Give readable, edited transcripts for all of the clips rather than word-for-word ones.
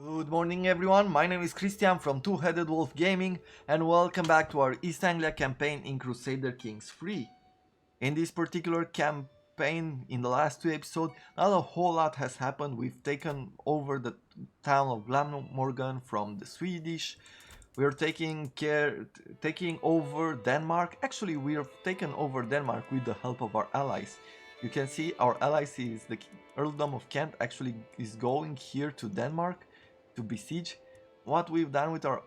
Good morning everyone, my name is Christian from Two-Headed Wolf Gaming and welcome back to our East Anglia campaign in Crusader Kings 3. In this particular campaign, in the last two episodes, not a whole lot has happened. We've taken over the town of Glamorgan from the Swedish. We're taking over Denmark. Actually, we have taken over Denmark with the help of our allies. You can see our allies is the Earldom of Kent actually is going here to Denmark to besiege. What we've done with our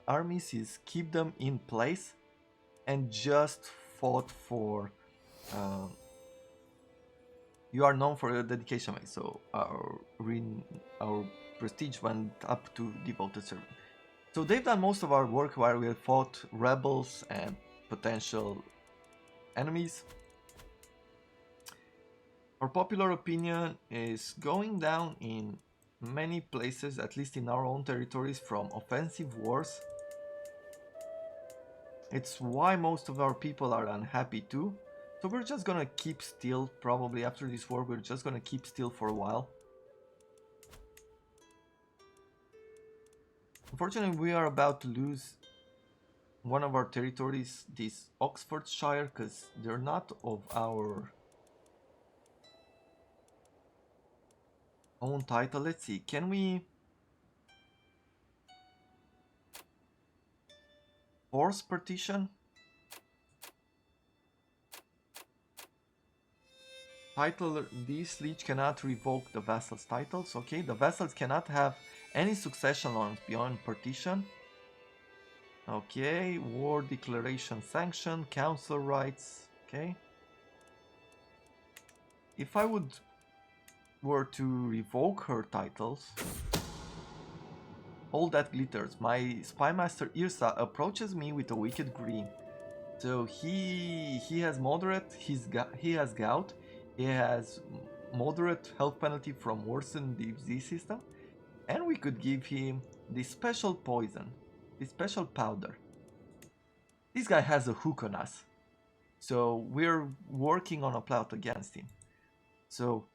armies is keep them in place and just fought for you are known for your dedication, mate. So our prestige went up to devoted servant. So they've done most of our work while we have fought rebels and potential enemies. Our popular opinion is going down in many places, at least in our own territories, from offensive wars. It's why most of our people are unhappy too. So we're just gonna keep still. Probably after this war, we're just gonna keep still for a while. Unfortunately, we are about to lose one of our territories, this Oxfordshire, because they're not of our own title. Let's see, can we force partition? Title, this liege cannot revoke the vassals' titles. Okay, the vassals cannot have any succession lines beyond partition. Okay, war declaration sanction, council rights. Okay, if I were to revoke her titles, all that glitters. My spymaster Irsa approaches me with a wicked grin. So he has moderate. He has gout. He has moderate health penalty from worsened disease system, and we could give him this special poison, this special powder. This guy has a hook on us, so we're working on a plot against him. So,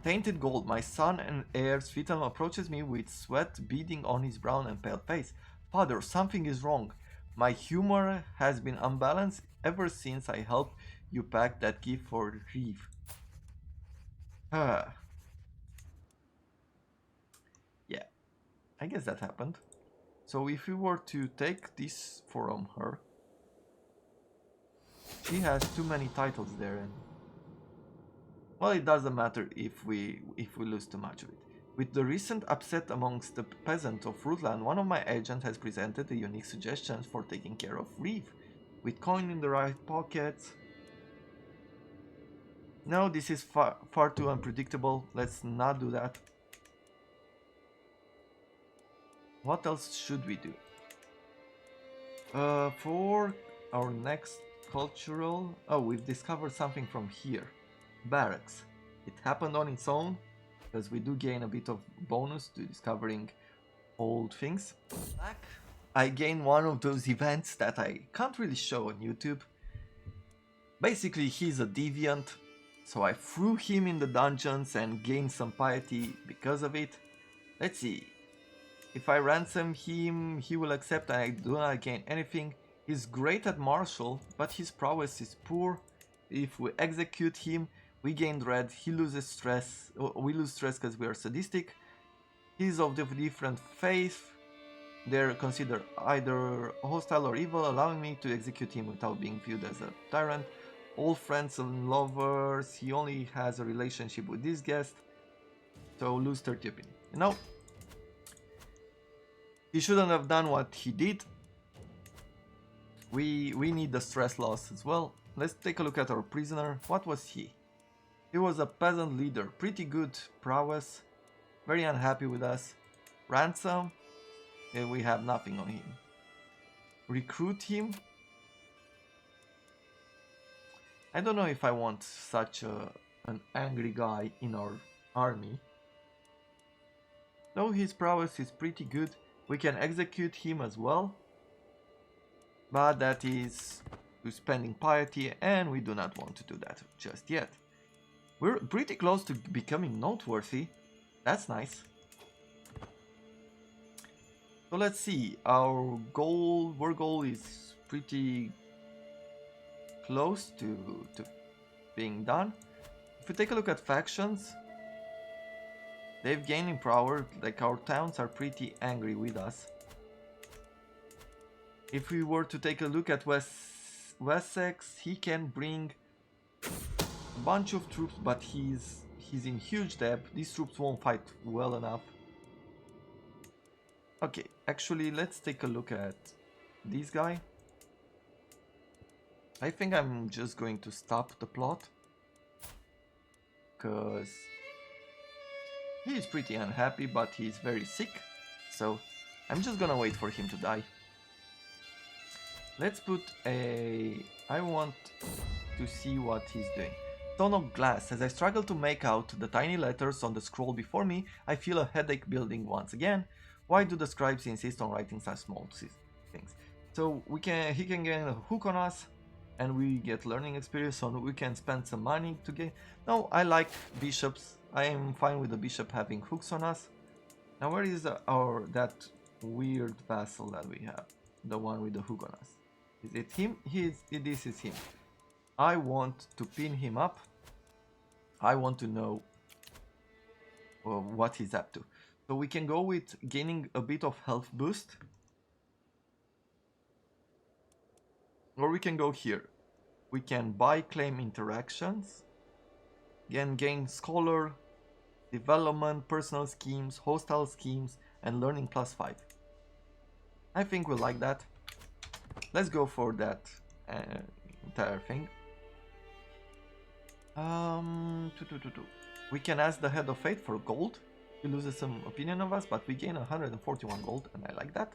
tainted gold. My son and heir Svitam approaches me with sweat beading on his brown and pale face. Father, something is wrong. My humor has been unbalanced ever since I helped you pack that gift for Reeve. Yeah, I guess that happened. So if we were to take this from her, she has too many titles there, and well, it doesn't matter if we lose too much of it. With the recent upset amongst the peasants of Rutland, one of my agents has presented a unique suggestion for taking care of Reeve. With coin in the right pockets. No, this is far too unpredictable. Let's not do that. What else should we do? For our next cultural... Oh, we've discovered something from here. Barracks. It happened on its own, because we do gain a bit of bonus to discovering old things. I gain one of those events that I can't really show on YouTube. Basically, he's a deviant, so I threw him in the dungeons and gained some piety because of it. Let's see. If I ransom him, he will accept and I do not gain anything. He's great at martial, but his prowess is poor. If we execute him, we gain dread, he loses stress, we lose stress because we are sadistic. He's of the different faith. They're considered either hostile or evil, allowing me to execute him without being viewed as a tyrant. All friends and lovers, he only has a relationship with this guest. So lose 30 opinion. You know, he shouldn't have done what he did. We need the stress loss as well. Let's take a look at our prisoner. What was he? He was a peasant leader, pretty good prowess, very unhappy with us. Ransom, we have nothing on him. Recruit him. I don't know if I want such an angry guy in our army. Though his prowess is pretty good, we can execute him as well. But that is spending piety, and we do not want to do that just yet. We're pretty close to becoming noteworthy. That's nice. So let's see, our war goal is pretty close to being done. If we take a look at factions, they've gained in power, like our towns are pretty angry with us. If we were to take a look at Wessex, he can bring a bunch of troops, but he's in huge debt. These troops won't fight well enough. Okay, actually, let's take a look at this guy. I think I'm just going to stop the plot, because he is pretty unhappy, but he's very sick, so I'm just gonna wait for him to die. Let's put a... I want to see what he's doing. Tone of glass. As I struggle to make out the tiny letters on the scroll before me, I feel a headache building once again. Why do the scribes insist on writing such small things? So he can get a hook on us, and we get learning experience, so we can spend some money to get... No, I like bishops. I am fine with the bishop having hooks on us. Now where is that weird vassal that we have? The one with the hook on us. Is it him? This is him. I want to pin him up. I want to know what he's up to. So we can go with gaining a bit of health boost. Or we can go here. We can buy claim interactions. Again, gain scholar, development, personal schemes, hostile schemes, and learning +5. I think we like that. Let's go for that entire thing. We can ask the Head of Fate for gold. He loses some opinion of us, but we gain 141 gold, and I like that.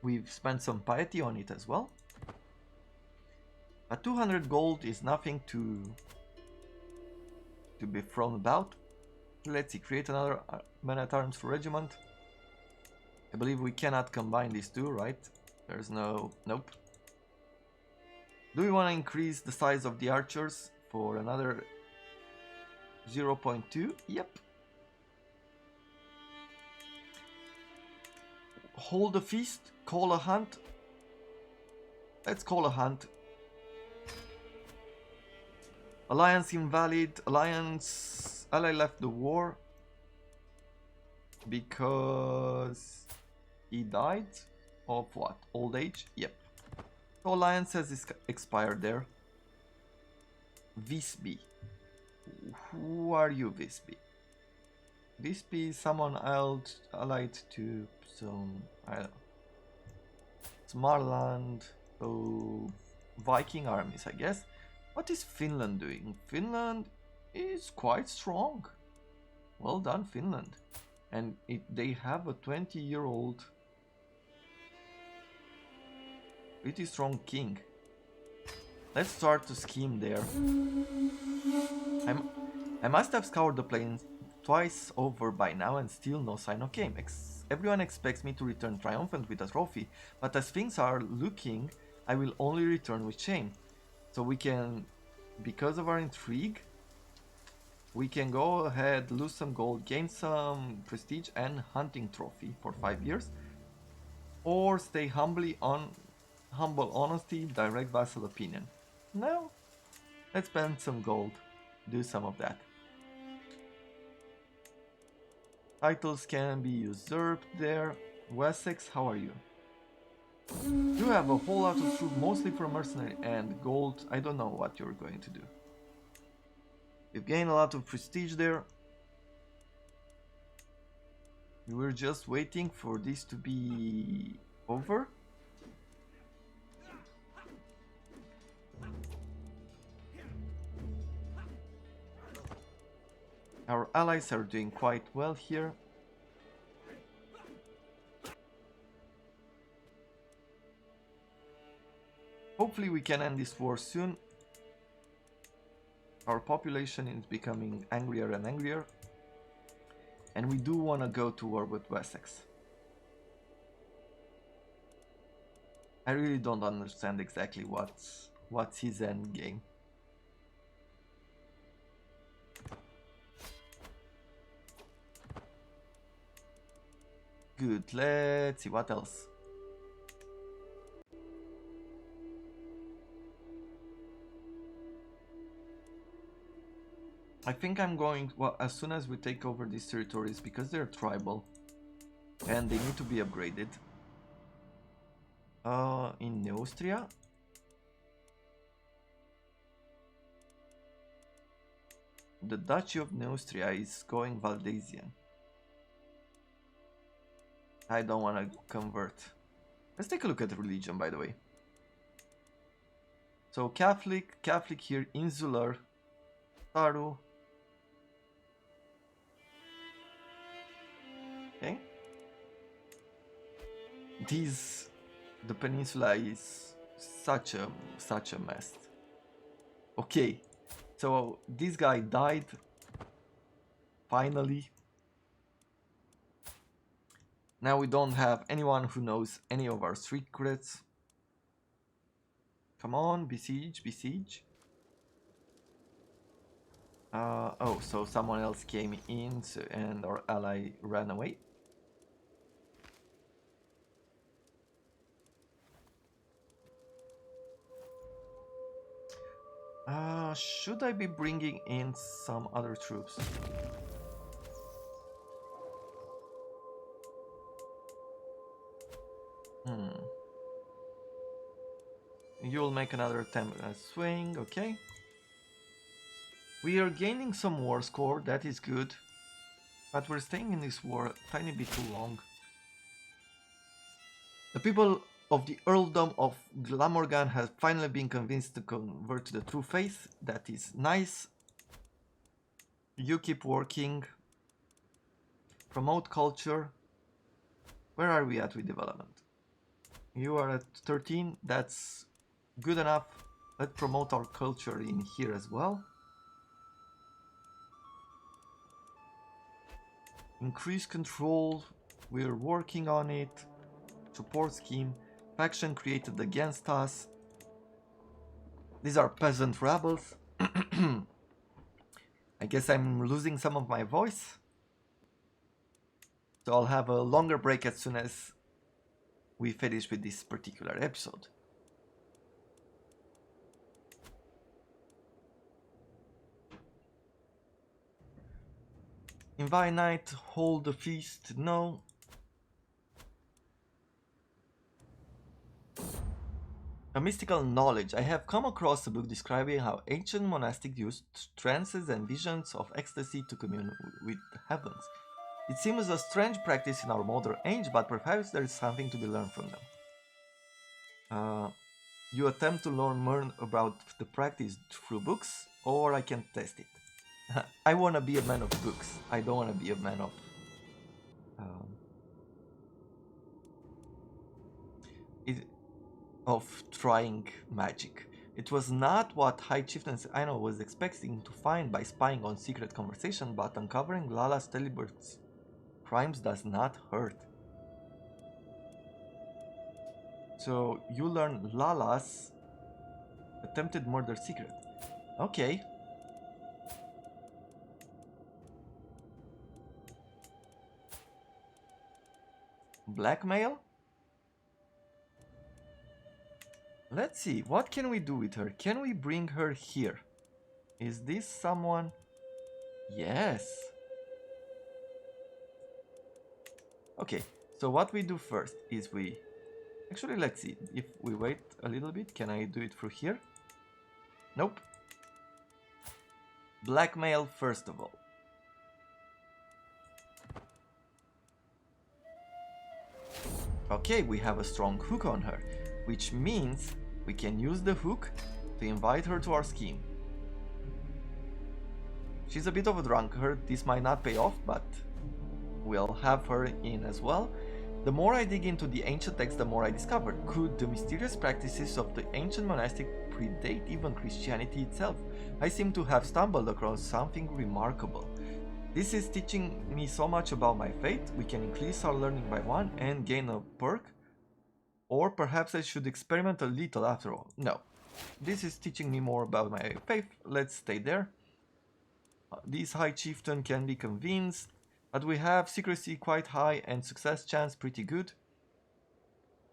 We've spent some piety on it as well. But 200 gold is nothing to be thrown about. Let's see, create another man-at-arms regiment. I believe we cannot combine these two, right? There's no... Nope. Do we want to increase the size of the archers for another 0.2? Yep. Hold a feast, call a hunt. Let's call a hunt. Alliance invalid. Ally left the war because he died of what? Old age? Yep. So alliance has expired there. Visby. Who are you, Visby? Visby is someone else allied to some, I don't know, Smarland, so Viking armies, I guess. What is Finland doing? Finland is quite strong. Well done, Finland. And they have a 20-year-old pretty strong king. Let's start to scheme there. I must have scoured the plains twice over by now and still no sign of game. Everyone expects me to return triumphant with a trophy, but as things are looking, I will only return with shame. So we can, because of our intrigue, we can go ahead, lose some gold, gain some prestige and hunting trophy for 5 years, or stay humble honesty, direct vassal opinion. No, let's spend some gold, do some of that. Titles can be usurped there. Wessex, how are you? You have a whole lot of troops, mostly for mercenary and gold. I don't know what you're going to do. You've gained a lot of prestige there. We're just waiting for this to be over. Our allies are doing quite well here. Hopefully we can end this war soon. Our population is becoming angrier and angrier. And we do want to go to war with Wessex. I really don't understand exactly what's his end game. Good, let's see what else. I think I'm going, well, as soon as we take over these territories, because they're tribal and they need to be upgraded. In Neustria. The Duchy of Neustria is going Valdesian. I don't want to convert. Let's take a look at religion, by the way. So Catholic here, Insular, Taru. Okay. The peninsula is such a mess. Okay, so this guy died. Finally. Now we don't have anyone who knows any of our secrets. Come on, besiege, besiege. Oh, so someone else came in and our ally ran away. Should I be bringing in some other troops? You'll make another attempt at swing, okay. We are gaining some war score, that is good. But we're staying in this war a tiny bit too long. The people of the Earldom of Glamorgan have finally been convinced to convert to the true faith. That is nice. You keep working. Promote culture. Where are we at with development? You are at 13. That's good enough. Let's promote our culture in here as well. Increase control. We're working on it. Support scheme. Faction created against us. These are peasant rebels. I guess I'm losing some of my voice. So I'll have a longer break as soon as we finish with this particular episode. Invite night, hold a feast, no. A mystical knowledge. I have come across a book describing how ancient monastics used trances and visions of ecstasy to commune with the heavens. It seems a strange practice in our modern age, but perhaps there is something to be learned from them. You attempt to learn more about the practice through books, or I can test it. I want to be a man of books. I don't want to be a man of trying magic. It was not what High Chieftain Aino was expecting to find by spying on secret conversation, but uncovering Lala's Telibert's crimes does not hurt. So you learn Lala's attempted murder secret. Okay. Blackmail? Let's see, what can we do with her? Can we bring her here? Is this someone? Yes. Okay, so what we do first is we... Actually, let's see, if we wait a little bit, can I do it through here? Nope. Blackmail first of all. Okay, we have a strong hook on her, which means we can use the hook to invite her to our scheme. She's a bit of a drunkard, this might not pay off, but we'll have her in as well. The more I dig into the ancient text, the more I discover. Could the mysterious practices of the ancient monastic predate even Christianity itself? I seem to have stumbled across something remarkable. This is teaching me so much about my faith. We can increase our learning by 1 and gain a perk. Or perhaps I should experiment a little after all. No, this is teaching me more about my faith. Let's stay there. This High Chieftain can be convinced. But we have secrecy quite high and success chance pretty good.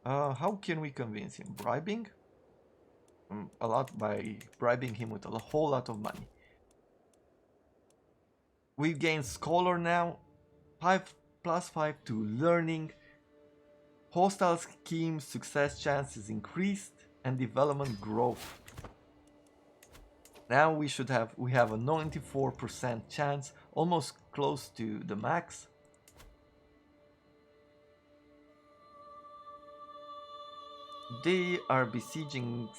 How can we convince him? Bribing? A lot, by bribing him with a whole lot of money. We gain Scholar now. 5 plus 5 to learning. Hostile scheme success chance is increased and development growth. Now we have a 94% chance, almost close to the max. They are besieging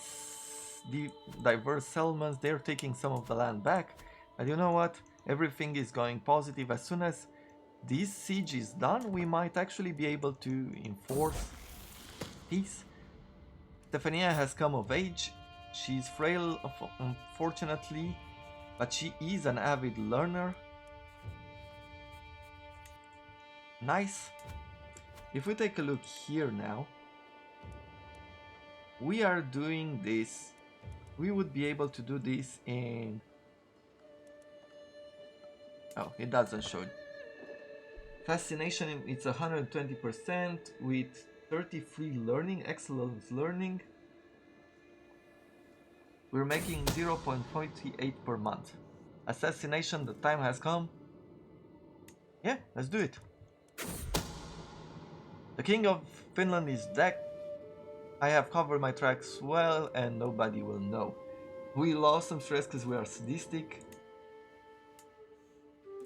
the diverse settlements. They're taking some of the land back. And you know what? Everything is going positive. As soon as this siege is done, we might actually be able to enforce peace. Stephania has come of age. She's frail, unfortunately, but she is an avid learner. Nice. If we take a look here now, we are doing this. We would be able to do this in... Oh, it doesn't show. Fascination, it's 120% with 33 learning, excellence learning. We're making 0.48 per month. Assassination, the time has come. Yeah, let's do it. The King of Finland is dead. I have covered my tracks well and nobody will know. We lost some stress because we are sadistic.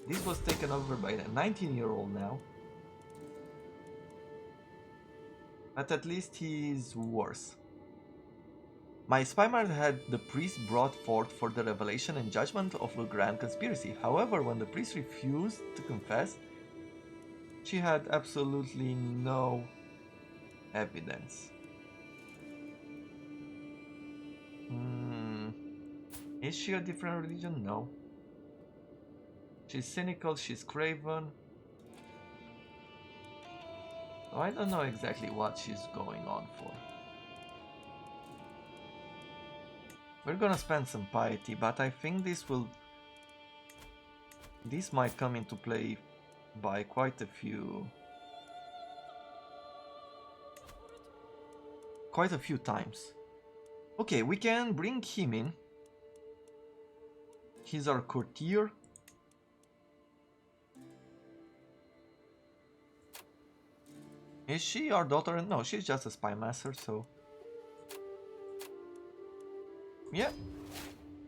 This was taken over by a 19-year-old now. But at least he is worse. My spymaster had the priest brought forth for the revelation and judgment of a grand conspiracy. However, when the priest refused to confess, she had absolutely no evidence. Is she a different religion? No. She's cynical, she's craven. So I don't know exactly what she's going on for. We're gonna spend some piety, but I think this might come into play by quite a few times. Okay, we can bring him in. He's our courtier. Is she our daughter? No, she's just a spy master, so... Yeah.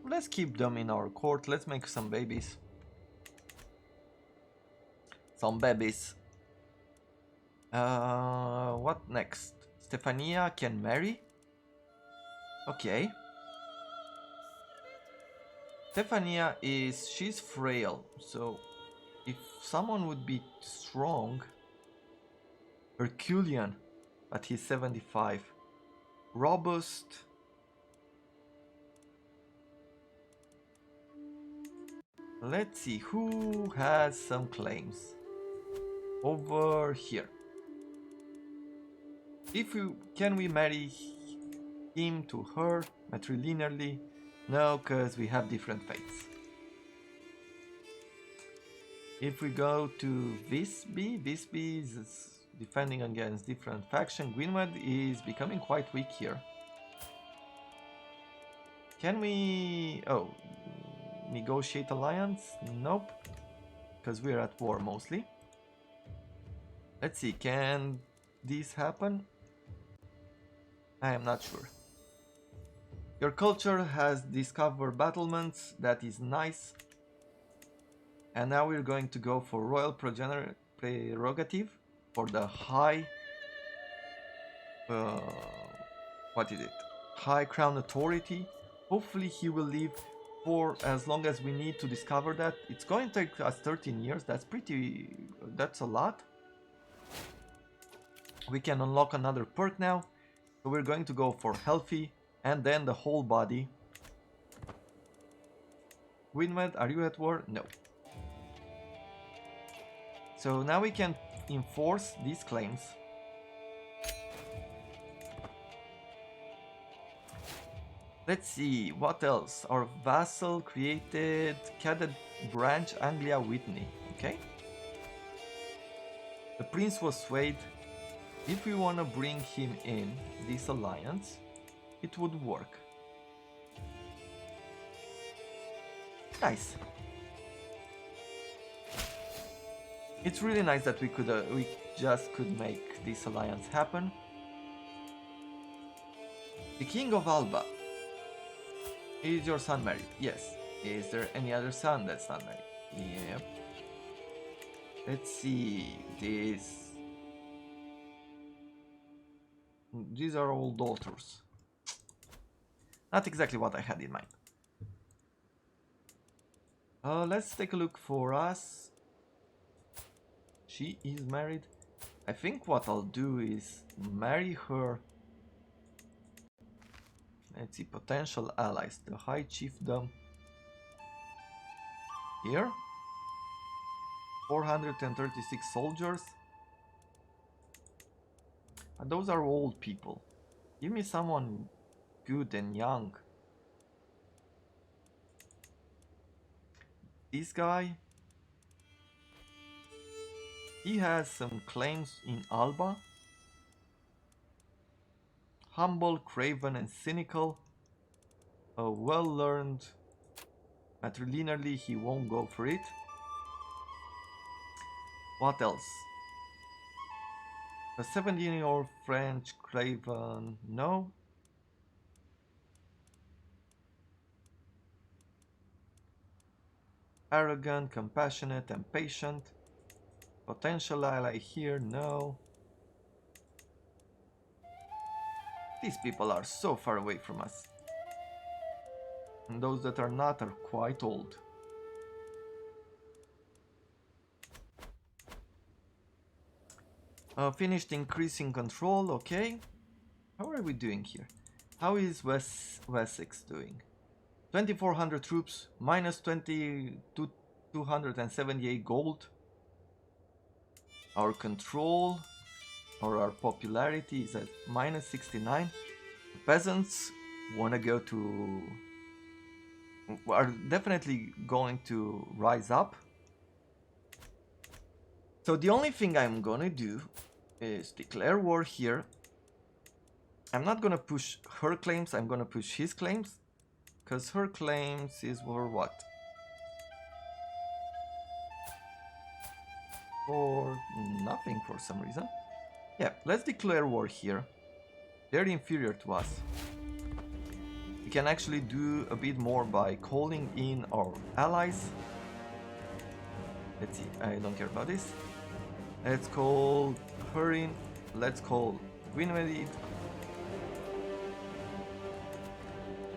Let's keep them in our court. Let's make some babies. Some babies. What next? Stephania can marry? Okay. Stephania she's frail, so if someone would be strong... Herculean, but he's 75. Robust. Let's see who has some claims. Over here. Can we marry him to her matrilinearly? No, because we have different fates. If we go to Visby is defending against different faction. Gwynedd is becoming quite weak here. Can we... Oh, negotiate alliance? Nope, because we're at war mostly. Let's see, can this happen? I am not sure. Your culture has discovered battlements, that is nice. And now we're going to go for royal prerogative for the high... what is it? High crown authority. Hopefully he will live for as long as we need to discover that. It's going to take us 13 years, that's a lot. We can unlock another perk now. So we're going to go for healthy and then the whole body. Gwynedd, are you at war? No. So now we can enforce these claims. Let's see, what else? Our vassal created cadet branch Anglia Whitney, okay? The prince was swayed. If we want to bring him in this alliance, it would work. Nice. It's really nice that we just could make this alliance happen. The King of Alba. Is your son married? Yes. Is there any other son that's not married? Yep. Let's see. These are all daughters. Not exactly what I had in mind. Let's take a look for us. She is married. I think what I'll do is marry her. Let's see, potential allies. The High Chiefdom. Here. 436 soldiers. And those are old people. Give me someone good and young. This guy. He has some claims in Alba. Humble, craven and cynical. Well learned. Matrilinearly he won't go for it. What else? A 17-year-old French craven, no. Arrogant, compassionate and patient. Potential ally here, no. These people are so far away from us. And those that are not are quite old. Finished increasing control, okay. How are we doing here? How is Wessex doing? 2400 troops, minus 278 gold. Our control or our popularity is at minus 69. The peasants want to go to... are definitely going to rise up. So the only thing I'm gonna do is declare war here. I'm not gonna push her claims, I'm gonna push his claims. Because her claims is for what? For nothing for some reason. Yeah, let's declare war here. They're inferior to us. We can actually do a bit more by calling in our allies. Let's see, I don't care about this. Let's call her in. Let's call Gwynedd.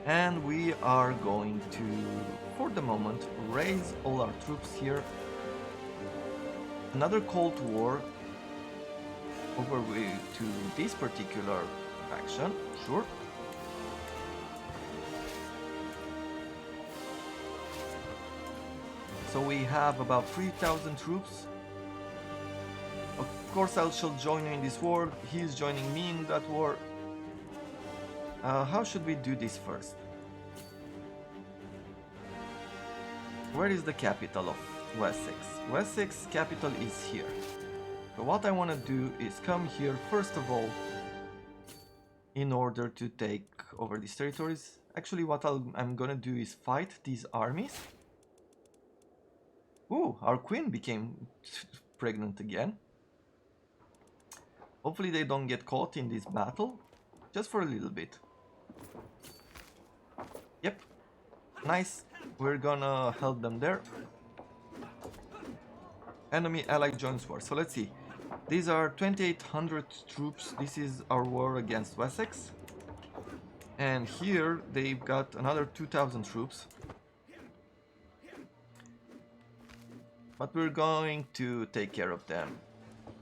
And we are going to, for the moment, raise all our troops here. Another call to war over to this particular faction, sure. So we have about 3,000 troops. Of course I shall join you in this war, he's joining me in that war. How should we do this first? Where is the capital of Wessex? Wessex capital is here. So what I want to do is come here first of all in order to take over these territories. Actually what I'm gonna do is fight these armies. Ooh, our queen became pregnant again. Hopefully they don't get caught in this battle, just for a little bit. Yep, nice, we're gonna help them there. Enemy ally joins war, so let's see. These are 2800 troops, this is our war against Wessex. And here they've got another 2000 troops. But we're going to take care of them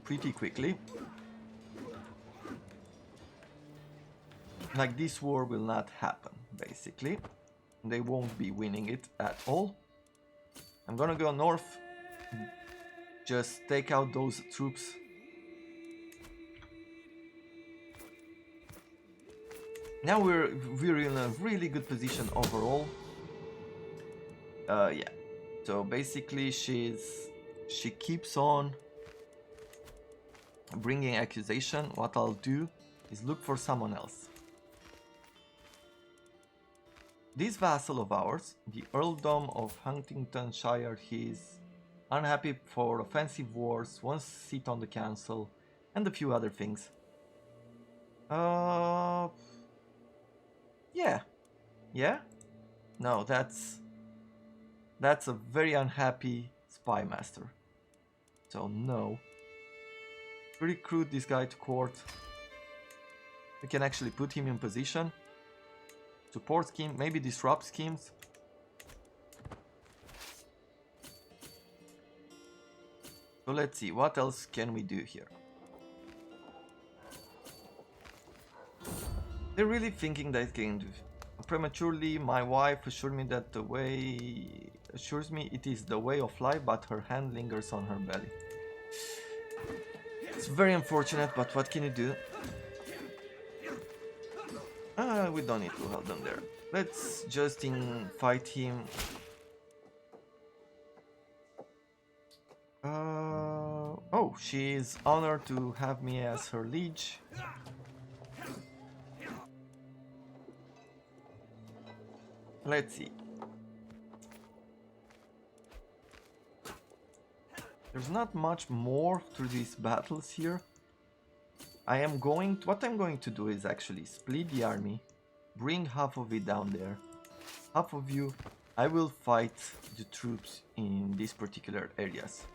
pretty quickly. Like, this war will not happen, basically. They won't be winning it at all. I'm gonna go north, just take out those troops. Now we're in a really good position overall. Yeah. So basically she keeps on bringing accusation, what I'll do is look for someone else. This vassal of ours, the Earldom of Huntingdonshire, he's unhappy for offensive wars, wants to sit on the council, and a few other things. Yeah. Yeah? No, that's a very unhappy spy master. So no. Recruit this guy to court. We can actually put him in position. Support scheme, maybe disrupt schemes. So let's see, what else can we do here? They're really thinking they can do. Prematurely, my wife assured me that assures me it is the way of life, but her hand lingers on her belly. It's very unfortunate, but what can you do? We don't need to hold them there. Let's just fight him. Oh, she is honored to have me as her liege. Let's see. There's not much more to these battles here. What I'm going to do is actually split the army, bring half of it down there, half of you, I will fight the troops in these particular areas.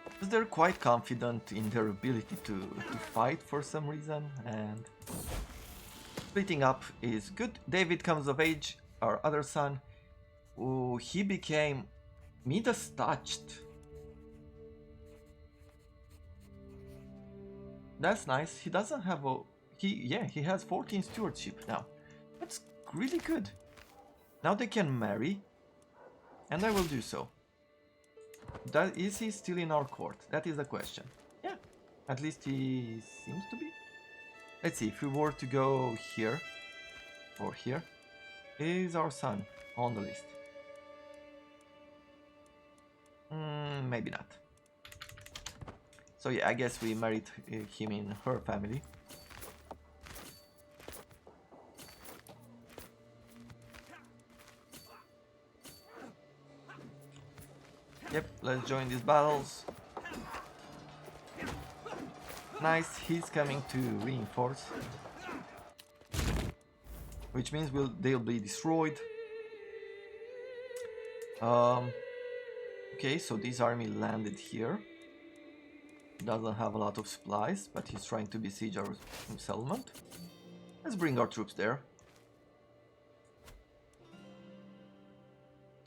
Because they're quite confident in their ability to fight for some reason, and splitting up is good. David comes of age, our other son. Oh, he became Midas touched. That's nice. He doesn't have a... he has 14 stewardship now. That's really good. Now they can marry. And I will do so. Is he still in our court? That is the question. Yeah. At least he seems to be. Let's see. If we were to go here. Or here. Is our son on the list? Maybe not. So yeah, I guess we married him in her family. Yep, let's join these battles. Nice, he's coming to reinforce. Which means they'll be destroyed. Okay, so this army landed here. Doesn't have a lot of supplies, but he's trying to besiege our settlement. Let's bring our troops there.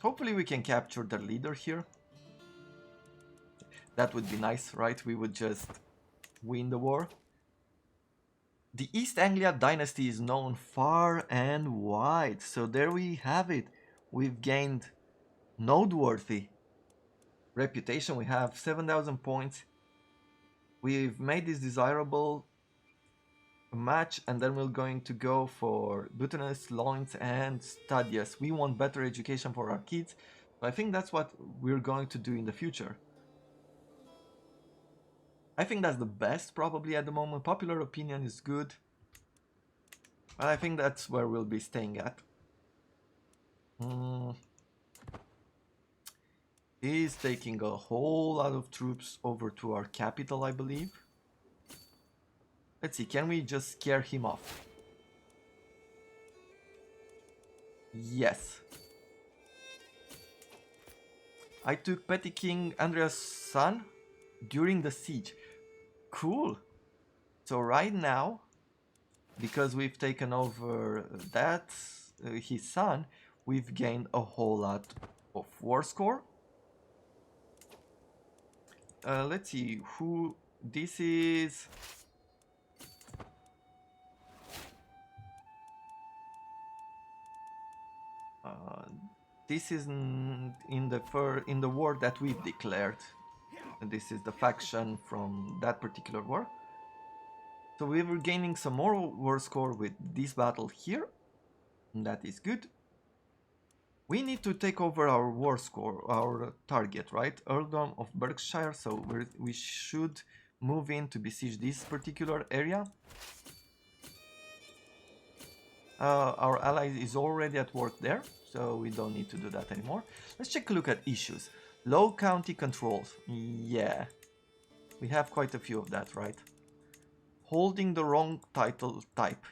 Hopefully we can capture their leader here. That would be nice, right? We would just win the war. The East Anglia dynasty is known far and wide. So there we have it. We've gained noteworthy reputation. We have 7,000 points. We've made this desirable match, and then we're going to go for Butinus, Loins, and Stadius. We want better education for our kids. I think that's what we're going to do in the future. I think that's the best probably at the moment. Popular opinion is good. But I think that's where we'll be staying at. He's taking a whole lot of troops over to our capital, I believe. Let's see, can we just scare him off? Yes. I took Petty King Andrea's son during the siege. Cool. So right now, because we've taken over that, his son, we've gained a whole lot of war score. Let's see who this is. This is in the war that we've declared. This is the faction from that particular war. So we were gaining some more war score with this battle here. And that is good. We need to take over our war score, our target, right? Earldom of Berkshire, so we should move in to besiege this particular area. Our ally is already at work there, so we don't need to do that anymore. Let's take a look at issues. Low county controls. Yeah, we have quite a few of that, right? Holding the wrong title type,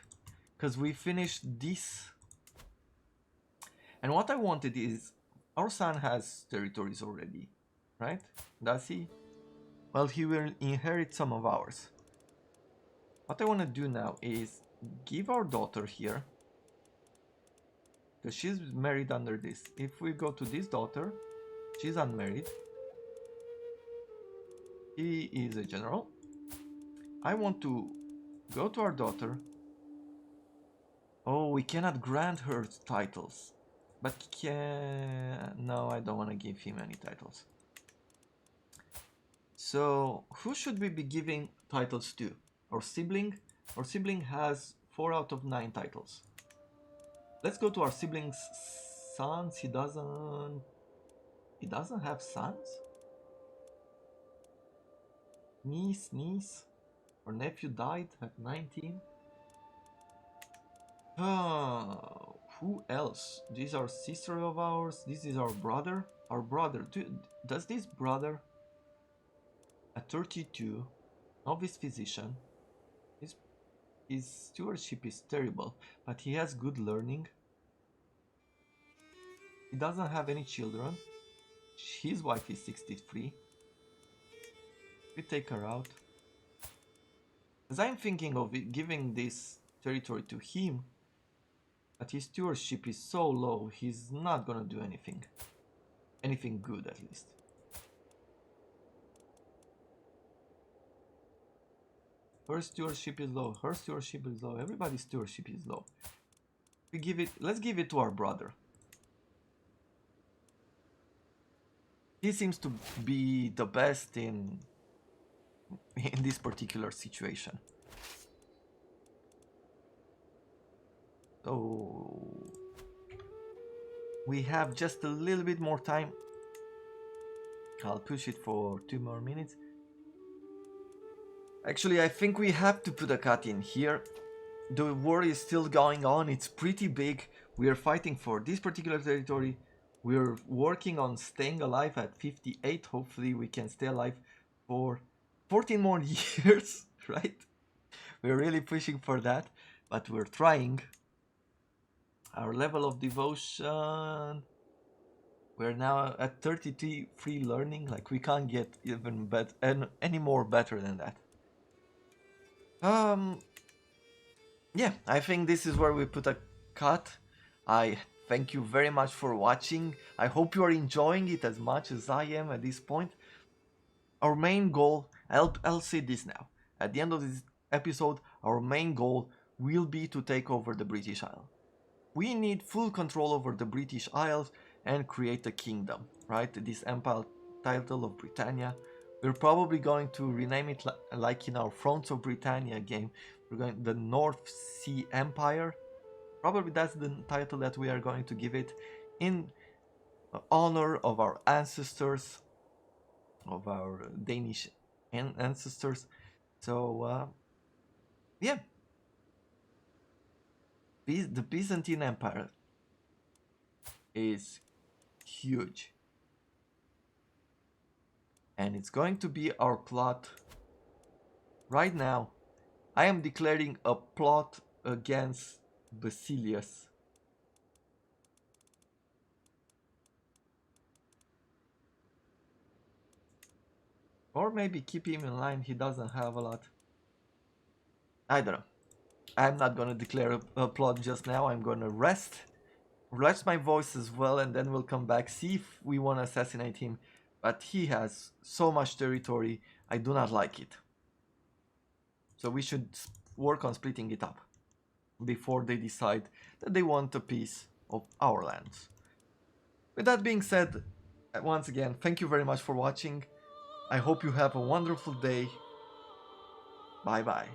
because we finished this. And what I wanted is, our son has territories already, right? Does he? Well, he will inherit some of ours. What I want to do now is give our daughter here, because she's married under this. If we go to this daughter, she's unmarried. He is a general. I want to go to our daughter. Oh, we cannot grant her titles. But no, I don't want to give him any titles. So, who should we be giving titles to? Our sibling? Our sibling has 4 out of 9 titles. Let's go to our sibling's sons. He doesn't have sons? Niece. Our nephew died at 19. Who else? This is our sister of ours. This is our brother. Our brother. Does this brother at 32, novice physician, his stewardship is terrible, but he has good learning. He doesn't have any children. His wife is 63. We take her out. As I'm thinking of giving this territory to him, but his stewardship is so low, he's not gonna do anything. Anything good, at least. Her stewardship is low, her stewardship is low, everybody's stewardship is low. Let's give it to our brother. He seems to be the best in this particular situation. So we have just a little bit more time. I'll push it for 2 more minutes. Actually, I think we have to put a cut in here. The war is still going on. It's pretty big. We are fighting for this particular territory. We're working on staying alive at 58. Hopefully we can stay alive for 14 more years, right? We're really pushing for that, but we're trying. Our level of devotion, we're now at 33 free learning. Like, we can't get even better and any more better than that. Yeah, I think this is where we put a cut. I thank you very much for watching. I hope you are enjoying it as much as I am at this point. Our main goal, I'll say this now. At the end of this episode, our main goal will be to take over the British Isles. We need full control over the British Isles and create a kingdom, right? This empire title of Britannia. We're probably going to rename it like in our Thrones of Britannia game. We're going the North Sea Empire. Probably that's the title that we are going to give it in honor of our ancestors, of our Danish ancestors. So yeah, the Byzantine Empire is huge, and it's going to be our plot. Right now, I am declaring a plot against Basilius. Or maybe keep him in line, he doesn't have a lot. I don't know. I'm not gonna declare a plot just now. I'm gonna relax my voice as well, and then we'll come back, see if we want to assassinate him. But he has so much territory, I do not like it. So we should work on splitting it up before they decide that they want a piece of our lands. With that being said, once again, thank you very much for watching. I hope you have a wonderful day. Bye bye.